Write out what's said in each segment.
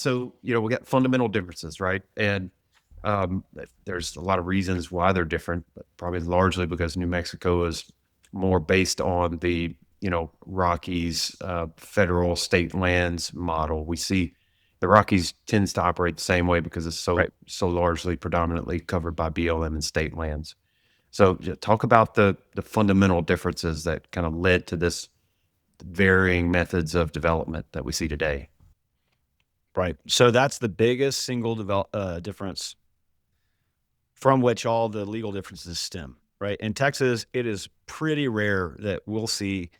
So, we got fundamental differences, right? And um, there's a lot of reasons why they're different, but probably largely because New Mexico is more based on the, Rockies, federal state lands model. We see the Rockies tends to operate the same way because it's Right. so largely predominantly covered by BLM and state lands. So talk about the fundamental differences that kind of led to this varying methods of development that we see today. Right. So that's the biggest single difference from which all the legal differences stem. Right. In Texas, it is pretty rare that we'll see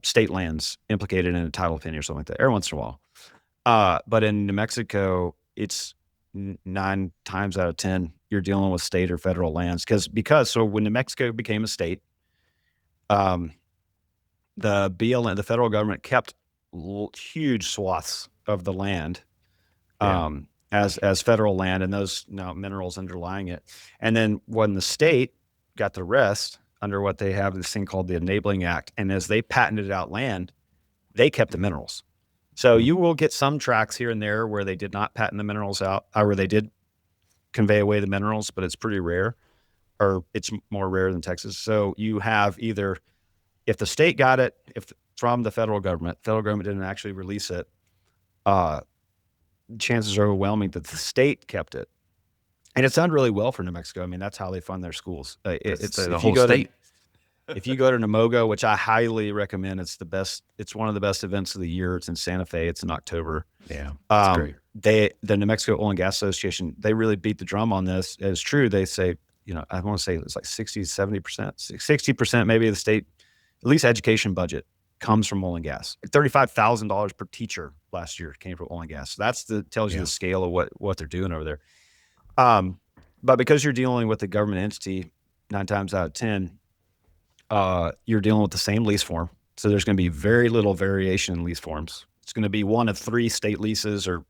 state lands implicated in a title opinion or something like that. Every once in a while. But in New Mexico, it's 9 times out of 10 you're dealing with state or federal lands because so when New Mexico became a state, um, the BLM, the federal government kept huge swaths of the land Yeah. as federal land and those now minerals underlying it. And then when the state got the rest under what they have this thing called the Enabling Act, and as they patented out land, they kept the minerals. So Mhm. you will get some tracts here and there where they did not patent the minerals out, or where they did convey away the minerals, but it's pretty rare, or it's more rare than Texas. So you have either if the state got it, if from the federal government didn't actually release it, uh, chances are overwhelming that the state kept it. And it's done really well for New Mexico. I mean, that's how they fund their schools. That's It's the whole state. if you go to Namogo, which I highly recommend, it's the best. It's one of the best events of the year. It's in Santa Fe. It's in October. Yeah, that's great. The New Mexico Oil and Gas Association, they really beat the drum on this. It's true. They say, I want to say it's like 60, 70%, 60% maybe of the state, at least education budget comes from oil and gas. $35,000 per teacher last year came from oil and gas. So tells you Yeah. the scale of what they're doing over there. But because you're dealing with a government entity 9 times out of 10, you're dealing with the same lease form. So there's going to be very little variation in lease forms. It's going to be one of 3 state leases or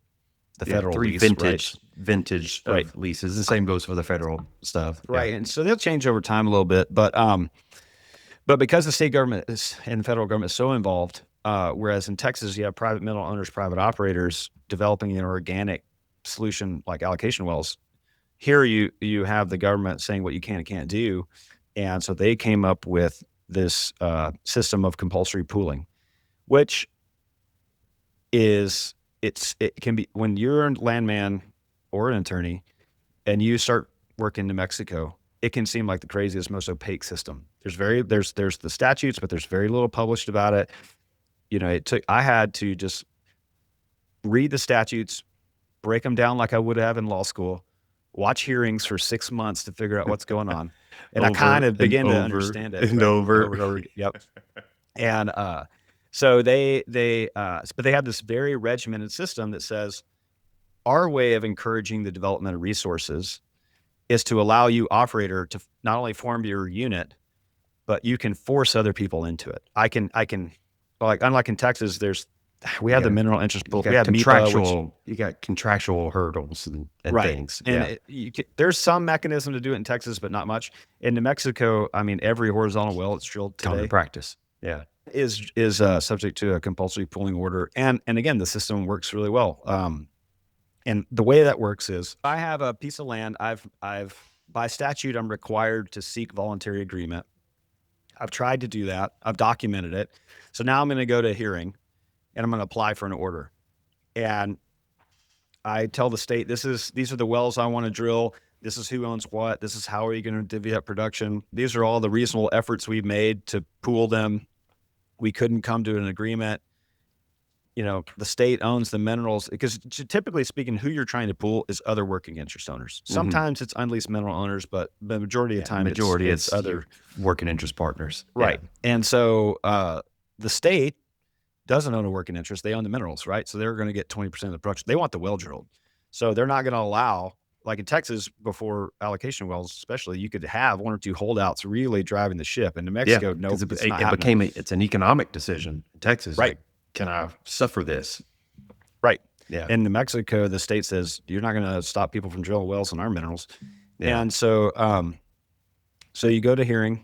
the federal Three lease, vintage right? of leases. The same goes for the federal stuff. Right. And so they'll change over time a little bit, but because the state government and the federal government is so involved, whereas in Texas you have private mineral owners, private operators developing an organic solution like allocation wells. Here you have the government saying what you can and can't do, and so they came up with this system of compulsory pooling, which it can be when you're a landman or an attorney and you start working in New Mexico, it can seem like the craziest, most opaque system. There's the statutes, but there's very little published about it. I had to just read the statutes, break them down like I would have in law school, watch hearings for 6 months to figure out what's going on. And I kind of began to understand it. And Right? over. And over. Yep. And so but they have this very regimented system that says our way of encouraging the development of resources is to allow you, operator, to not only form your unit, but you can force other people into it. I can like, unlike in Texas, we have the mineral interest pool. We have MIPA, you got contractual hurdles and right. things. And there's some mechanism to do it in Texas, but not much. In New Mexico, I mean, every horizontal well that's drilled today Common practice. Yeah. is subject to a compulsory pooling order. And again, the system works really well. And the way that works is I have a piece of land. I've by statute, I'm required to seek voluntary agreement. I've tried to do that. I've documented it. So now I'm going to go to a hearing and I'm going to apply for an order. And I tell the state, these are the wells I want to drill. This is who owns what. This is how are you going to divvy up production. These are all the reasonable efforts we've made to pool them. We couldn't come to an agreement. The state owns the minerals because typically speaking, who you're trying to pool is other working interest owners. Sometimes it's unleased mineral owners, but the majority of the time, it's other working interest partners. Right. Yeah. And so the state doesn't own a working interest. They own the minerals, right? So they're going to get 20% of the production. They want the well drilled. So they're not going to allow, like in Texas, before allocation wells, especially, you could have 1 or 2 holdouts really driving the ship. In New Mexico, no, it's an economic decision in Texas. Right. Like, can I suffer this? Right. Yeah. In New Mexico, the state says you're not going to stop people from drilling wells on our minerals. Yeah. And so, so you go to hearing,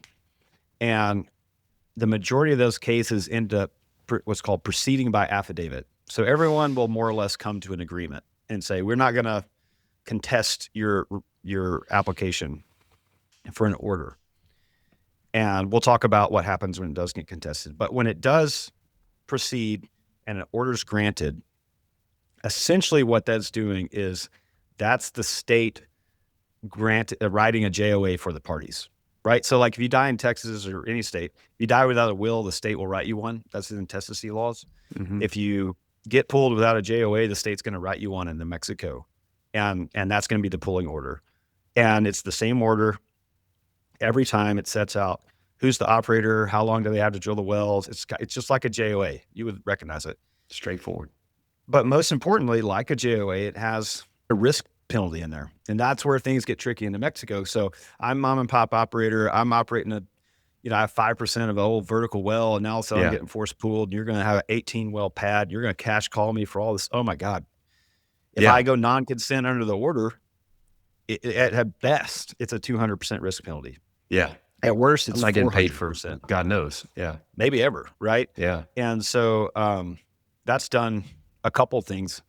and the majority of those cases end up what's called proceeding by affidavit. So everyone will more or less come to an agreement and say, we're not going to contest your application for an order. And we'll talk about what happens when it does get contested. But when it does proceed and an order is granted, essentially what that's doing is that's the state writing a JOA for the parties, right? So like if you die in Texas or any state, if you die without a will, the state will write you one. That's the intestacy laws. Mhm. If you get pulled without a JOA, the state's going to write you one in New Mexico. And that's going to be the pulling order. And it's the same order every time. It sets out who's the operator, how long do they have to drill the wells. It's just like a JOA. You would recognize it. Straightforward. But most importantly, like a JOA, it has a risk penalty in there. And that's where things get tricky in New Mexico. So I'm mom and pop operator. I'm operating I have 5% of an old vertical well, and now all of a sudden I'm getting force pooled, and you're going to have an 18 well pad. You're going to cash call me for all this. Oh my God. If I go non-consent under the order, at best, it's a 200% risk penalty. Yeah. At worst, it's I'm not getting paid for 400%. God knows. Yeah. Maybe ever, right? Yeah. And so that's done a couple things.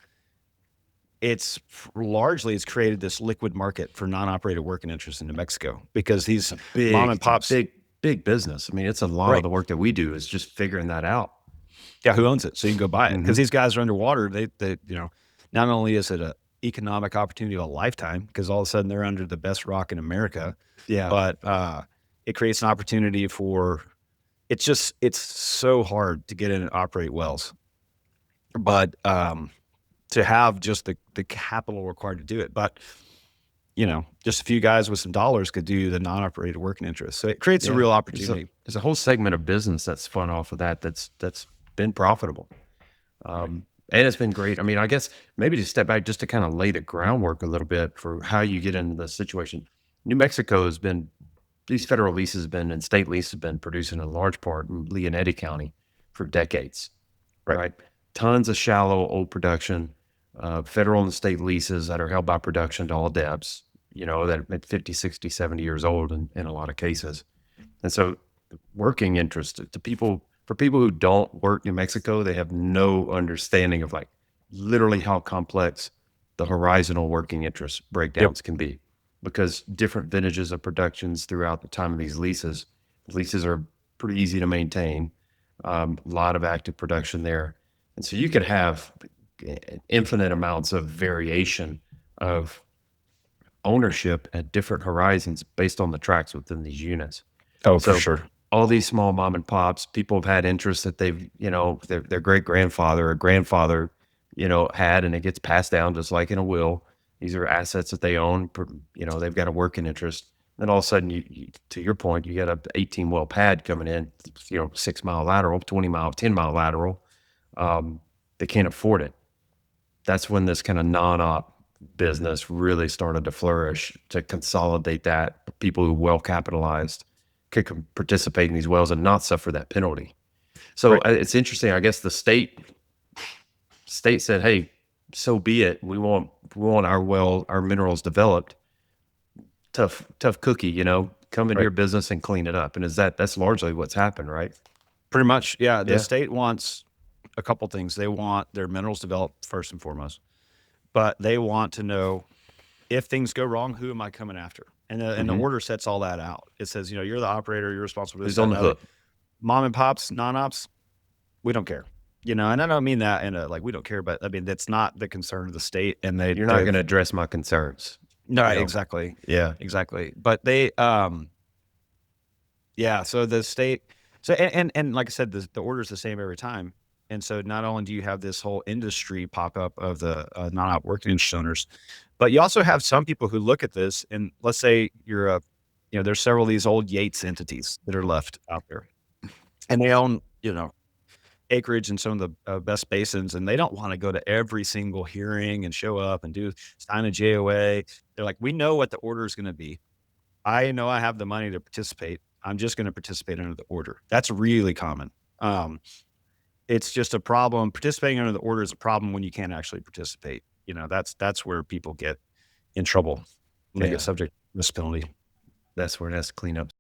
It's created this liquid market for non-operated working interest in New Mexico because these mom and pops, big business. I mean, it's a lot of the work that we do is just figuring that out. Yeah, who owns it? So you can go buy it because these guys are underwater. They not only is it an economic opportunity of a lifetime because all of a sudden they're under the best rock in America. Yeah. But it creates an opportunity for. It's so hard to get in and operate wells, but to have just the capital required to do it. But just a few guys with some dollars could do the non-operated working interest. So it creates a real opportunity. There's a whole segment of business that's spun off of that's been profitable. And it's been great. I mean, I guess maybe to step back just to kind of lay the groundwork a little bit for how you get into the situation. New Mexico has been, these federal leases have been, and state leases have been producing in large part in Lea and Eddy County for decades, right? Tons of shallow old production, federal and state leases that are held by production to all depths, that are 50, 60, 70 years old in a lot of cases. And so working interest for people who don't work New Mexico, they have no understanding of like literally how complex the horizontal working interest breakdowns can be, because different vintages of productions throughout the time of these leases are pretty easy to maintain. A lot of active production there. And so you could have infinite amounts of variation of ownership at different horizons based on the tracks within these units. Oh, for sure. All these small mom and pops, people have had interest that they've, their great grandfather or grandfather, had, and it gets passed down just like in a will. These are assets that they own, they've got a working interest. Then all of a sudden, you to your point, you got a 18 well pad coming in, 6 mile lateral, 20 mile, 10 mile lateral. They can't afford it. That's when this kind of non-op business really started to flourish, to consolidate that. People who well capitalized could participate in these wells and not suffer that penalty. So it's interesting. I guess the state said, "Hey, so be it. We want our minerals developed. Tough cookie, come into your business and clean it up." And that's largely what's happened, right? Pretty much, yeah. The state wants a couple things. They want their minerals developed first and foremost, but they want to know if things go wrong, who am I coming after? And the order sets all that out. It says, you're the operator, you're responsible for this. Who's on the hook? Mom and pops, non-ops, we don't care. And I don't mean that in a like we don't care, but I mean that's not the concern of the state. And you're not going to address my concerns. No, exactly. Yeah, exactly. But they, So the state, and like I said, the order is the same every time. And so not only do you have this whole industry pop up of the non-op working interest owners, but you also have some people who look at this and let's say you're there's several of these old Yates entities that are left out there, and they own acreage in some of the best basins, and they don't want to go to every single hearing and show up and sign a JOA. They're like, we know what the order is going to be. I know I have the money to participate. I'm just going to participate under the order. That's really common. It's just a problem. Participating under the order is a problem when you can't actually participate. That's where people get in trouble when they get subject to this penalty. That's where it has to clean up.